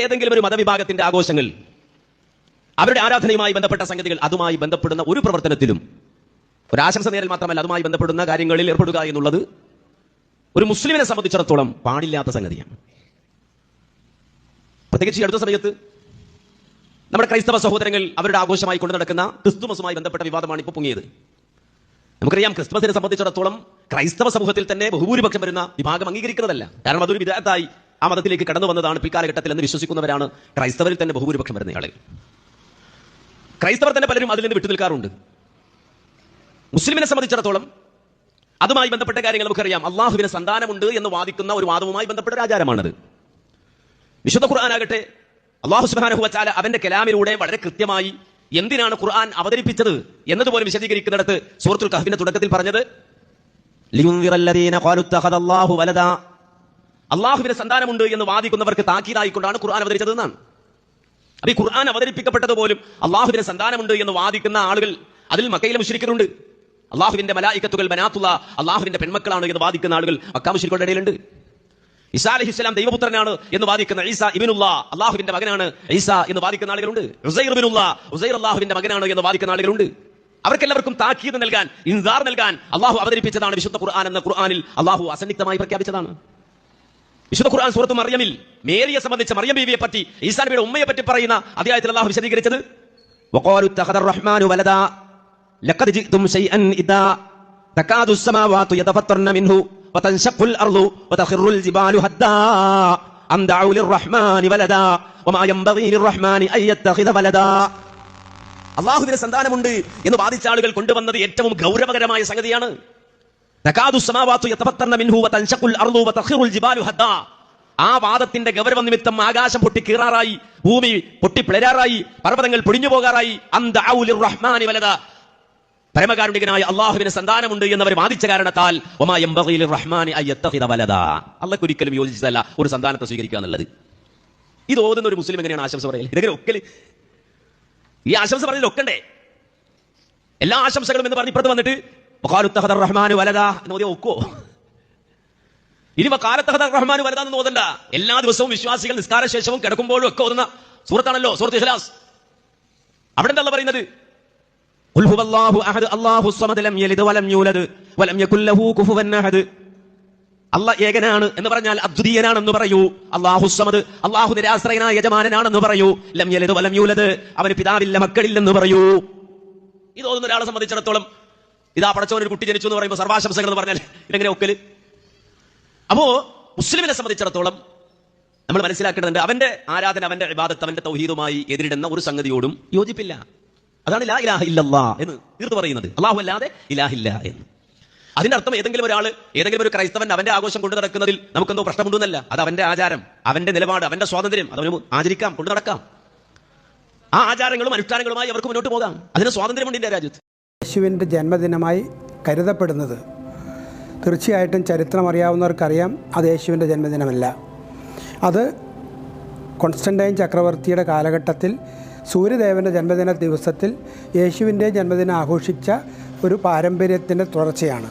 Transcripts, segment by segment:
ഏതെങ്കിലും ഒരു മതവിഭാഗത്തിന്റെ ആഘോഷങ്ങൾ, അവരുടെ ആരാധനയുമായി ബന്ധപ്പെട്ട സംഗതികൾ, അതുമായി ബന്ധപ്പെടുന്ന ഒരു പ്രവർത്തനത്തിലും ഒരു ആശംസ നേരൽ മാത്രമല്ല, അതുമായി ബന്ധപ്പെടുന്ന കാര്യങ്ങളിൽ ഏർപ്പെടുക എന്നുള്ളത് ഒരു മുസ്ലിമിനെ സംബന്ധിച്ചിടത്തോളം പാടില്ലാത്ത സംഗതിയാണ്. പ്രത്യേകിച്ച് ഈ അടുത്ത സമയത്ത് നമ്മുടെ ക്രൈസ്തവ സഹോദരങ്ങൾ അവരുടെ ആഘോഷമായി കൊണ്ടു നടക്കുന്ന ക്രിസ്തുമസുമായി ബന്ധപ്പെട്ട വിവാദമാണ് ഇപ്പോൾ പൊങ്ങിയത്. നമുക്കറിയാം, ക്രിസ്തുമസിനെ സംബന്ധിച്ചിടത്തോളം ക്രൈസ്തവ സമൂഹത്തിൽ തന്നെ ബഹുഭൂരിപക്ഷം വരുന്ന വിഭാഗം അംഗീകരിക്കുന്നതല്ല. കാരണം അതൊരു വിദഗ്ധമായി ആ മതത്തിലേക്ക് കടന്നു വന്നതാണ് പിൽക്കാലഘട്ടത്തിൽ എന്ന് വിശ്വസിക്കുന്നവരാണ് ക്രൈസ്തവരിൽ തന്നെ ബഹുഭൂരിപക്ഷം വരുന്ന ആളുകൾ. ക്രൈസ്തവർ തന്നെ പലരും അതിൽ നിന്ന് വിട്ടുനിൽക്കാറുണ്ട്. മുസ്ലിമിനെ സംബന്ധിച്ചിടത്തോളം അതുമായി ബന്ധപ്പെട്ട കാര്യങ്ങൾ നമുക്കറിയാം. അള്ളാഹുവിന് സന്താനമുണ്ട് എന്ന് വാദിക്കുന്ന ഒരു വാദവുമായി ബന്ധപ്പെട്ട ഒരു ആചാരമാണത്. വിശുദ്ധ ഖുർആനാകട്ടെ അള്ളാഹു സുബ്ഹാനഹു വ തആല അവന്റെ കലാമിലൂടെ വളരെ കൃത്യമായി എന്തിനാണ് ഖുർആൻ അവതരിപ്പിച്ചത് എന്നതുപോലെ വിശദീകരിക്കുന്നിടത്ത് സൂറത്തുൽ കഹ്ഫിന്റെ തുടക്കത്തിൽ പറഞ്ഞത് ലിയുൻദിറല്ലദീന ഖാലു ഇത്തഖദല്ലാഹു വലദാ, അള്ളാഹുവിന് സന്താനമുണ്ട് എന്ന് വാദിക്കുന്നവർക്ക് താക്കീതായിക്കൊണ്ടാണ് ഖുർആൻ അവതരിച്ചത് എന്നാണ്. അപ്പോൾ ഈ ഖുർആൻ അവതരിപ്പിക്കപ്പെട്ടത് പോലും അള്ളാഹുവിന് സന്താനമുണ്ട് എന്ന് വാദിക്കുന്ന ആളുകൾ അതിൽ മക്കയിലെ മുശ്രിക്കുകളുണ്ട്. അള്ളാഹുവിന്റെ മലായികത്തുകൾ ബനാത്തുള്ള, അള്ളാഹുവിന്റെ പെൺമക്കളാണ് എന്ന് വാദിക്കുന്ന ആളുകൾ മക്കാ മുശ്രിക്കുകളുടെ ഇടയിലുണ്ട്. ഈസാ അലൈഹിസ്സലാം ദൈവപുത്രനാണ് എന്ന് വാദിക്കുന്ന ഈസാ ഇബ്നുല്ലാ, അള്ളാഹുവിന്റെ മകനാണ് ഈസാ എന്ന് വാദിക്കുന്ന ആളുകളുണ്ട്. ഉസൈർ ഇബ്നുല്ലാ, ഉസൈർ അള്ളാഹുവിന്റെ മകനാണ് എന്ന് വാദിക്കുന്ന ആളുകളുണ്ട്. അവർക്കെല്ലാവർക്കും താക്കീത് നൽകാൻ, ഇൻസാർ നൽകാൻ അള്ളാഹു അവതരിപ്പിച്ചതാണ് വിശുദ്ധ ഖുർആൻ എന്ന ഖുർആനിൽ അള്ളാഹു അസന്നിഗ്ധമായി പ്രഖ്യാപിച്ചതാണ്. വിശുദ്ധ ഖുർആൻ സൂറത്ത് മറിയമിൽ മേരിയെ സംബന്ധിച്ച്, മറിയം ബീവിയെ പറ്റി, ഈസാ നബിയുടെ ഉമ്മയെ പറ്റി പറയുന്ന അധ്യായത്തിൽ അള്ളാഹു വിശദീകരിച്ചത് വഖാലു ഇത്തഖദർ റഹ്മാനു വലദാ ലഖദ് ജിഅ്തും ശൈഅൻ ഇദാ തകാദു അസ്സമാവാതു യതഫത്തർന മിൻഹു വതൻശഖുൽ അർളു വതഖിറുൽ ജിബാലു ഹദ്ദാ അം ദഅു ലിർറഹ്മാനി വലദാ വമാ യൻബഗി ലിർറഹ്മാനി അൻ യത്തഖിദ വലദാ. അല്ലാഹുവിന് സന്താനമുണ്ട് എന്ന് വാദിച്ച ആളുകൾ കൊണ്ടുവന്നത് ഏറ്റവും ഗൗരവകരമായ സംഗതിയാണ്. തകാദു അസ്സമാവാതു യതഫത്തർന മിൻഹു വതൻശഖുൽ അർളു വതഖിറുൽ ജിബാലു ഹദ്ദാ. ആ വാദത്തിന്റെ ഗൗരവ നിമിത്തം ആകാശം പൊട്ടി കീറാറായി, ഭൂമി പൊട്ടി പിളരാറായി, പർവ്വതങ്ങൾ പൊടിഞ്ഞു പോകാറായി. അം ദഅു ലിർറഹ്മാനി വലദാ, പരമകാരുണികനായ അള്ളാഹുവിന് സന്താനമുണ്ട് എന്നവർ വാദിച്ച കാരണത്താൽ വമാ യൻബഗി ലിർറഹ്മാനി അൻ യത്തഖിദ വലദാ, അല്ലാഹു ഒരിക്കലും യോജിച്ചതല്ല ഒരു സന്താനത്തെ സ്വീകരിക്കുക എന്നുള്ളത്. ഇത് ഓതുന്ന ഒരു മുസ്ലിം എങ്ങനെയാണ് ആശംസ പറയൽ? ഇതെങ്ങനെ ഒക്കല്? ഈ ആശംസ പറഞ്ഞാൽ ഒക്കണ്ടേ? എല്ലാ ആശംസകളും എന്ന് പറഞ്ഞ് ഇപ്പുറത്ത് വന്നിട്ട് വഖാലു ഇത്തഖദർ റഹ്മാനു വലദാ എന്ന് ഓതിയാ ഒക്കോ? ഇനി വഖാലു ഇത്തഖദർ റഹ്മാനു വലദാ എന്ന് ഓതണ്ട. എല്ലാ ദിവസവും വിശ്വാസികൾ നിസ്കാര ശേഷവും കിടക്കുമ്പോഴും ഒക്കെ ഓതുന്ന സൂറത്താണല്ലോ സൂറത്ത് ഇഖ്ലാസ്. അവിടെ എന്താ പറയുന്നത്? ഖുൽ ഹുവല്ലാഹു അഹദ് അല്ലാഹുസ് സമദ് ലം യലിദ് വലം യൂലദ് വലം യകുൽ ലഹു കുഫുവൻ അഹദ്. അല്ലാഹ് ഏകനാണ് എന്ന് പറഞ്ഞാൽ അദ്വിതീയനാണെന്ന് പറയൂ. അല്ലാഹുസ് സമദ്, അല്ലാഹു നിരാശ്രയനായ യജമാനനാണെന്ന് പറയൂ. ലം യലിദ് വലം യൂലദ്, അവന് പിതാവില്ല മക്കളില്ലെന്ന് പറയൂ. ഇത് ഓതുന്ന ഒരാളെ സംബന്ധിച്ചിടത്തോളം ഇതാ പടച്ചവൻ ഒരു കുട്ടി ജനിച്ചു എന്ന് പറയുമ്പോൾ സർവാശംസകൾ എന്ന് പറഞ്ഞാൽ ഇതെങ്ങനെ ഒക്കല്? അപ്പോ മുസ്ലിമിനെ സംബന്ധിച്ചിടത്തോളം നമ്മൾ മനസ്സിലാക്കേണ്ടതുണ്ട്, അവന്റെ ആരാധന, അവന്റെ ഇബാദത്ത്, അവന്റെ തൗഹീദുമായി എതിരിടുന്ന ഒരു സംഗതിയോടും യോജിപ്പില്ല. അതാണ് ലാ ഇലാഹ ഇല്ലല്ലാ എന്ന് തീർത്ത് പറയുന്നത്. അല്ലാഹു അല്ലാതെ ഇലാഹില്ല എന്ന്. അതിന്റെ അർത്ഥം ഏതെങ്കിലും ഒരു ക്രൈസ്തവൻ അവന്റെ ആഘോഷം കൊണ്ടു നടക്കുന്നതിൽ നമുക്കെന്തോ പ്രശ്നമുണ്ടെന്നല്ല. അത് അവന്റെ ആചാരം, അവന്റെ നിലപാട്, അവന്റെ സ്വാതന്ത്ര്യം, അതവന് ആചരിക്കാം, കൊണ്ടു നടക്കാം. ആ ആചാരങ്ങളും അനുഷ്ഠാനങ്ങളുമായി അവർക്ക് മുന്നോട്ട് പോകാം. അതിന് സ്വാതന്ത്ര്യമുണ്ട് ഇന്ത്യ രാജ്യത്ത്. യേശുവിൻ്റെ ജന്മദിനമായി കരുതപ്പെടുന്നത് തീർച്ചയായിട്ടും ചരിത്രം അറിയാവുന്നവർക്കറിയാം, അത് യേശുവിൻ്റെ ജന്മദിനമല്ല. അത് കോൺസ്റ്റന്റൈൻ ചക്രവർത്തിയുടെ കാലഘട്ടത്തിൽ സൂര്യദേവൻ്റെ ജന്മദിന ദിവസത്തിൽ യേശുവിൻ്റെ ജന്മദിനം ആഘോഷിച്ച ഒരു പാരമ്പര്യത്തിൻ്റെ തുടർച്ചയാണ്.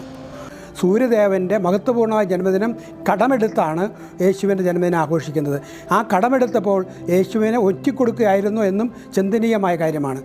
സൂര്യദേവൻ്റെ മഹത്വപൂർണ്ണമായ ജന്മദിനം കടമെടുത്താണ് യേശുവിൻ്റെ ജന്മദിനം ആഘോഷിക്കുന്നത്. ആ കടമെടുത്തപ്പോൾ യേശുവിനെ ഒറ്റിക്കൊടുക്കുകയായിരുന്നു എന്നും ചിന്തനീയമായ കാര്യമാണ്.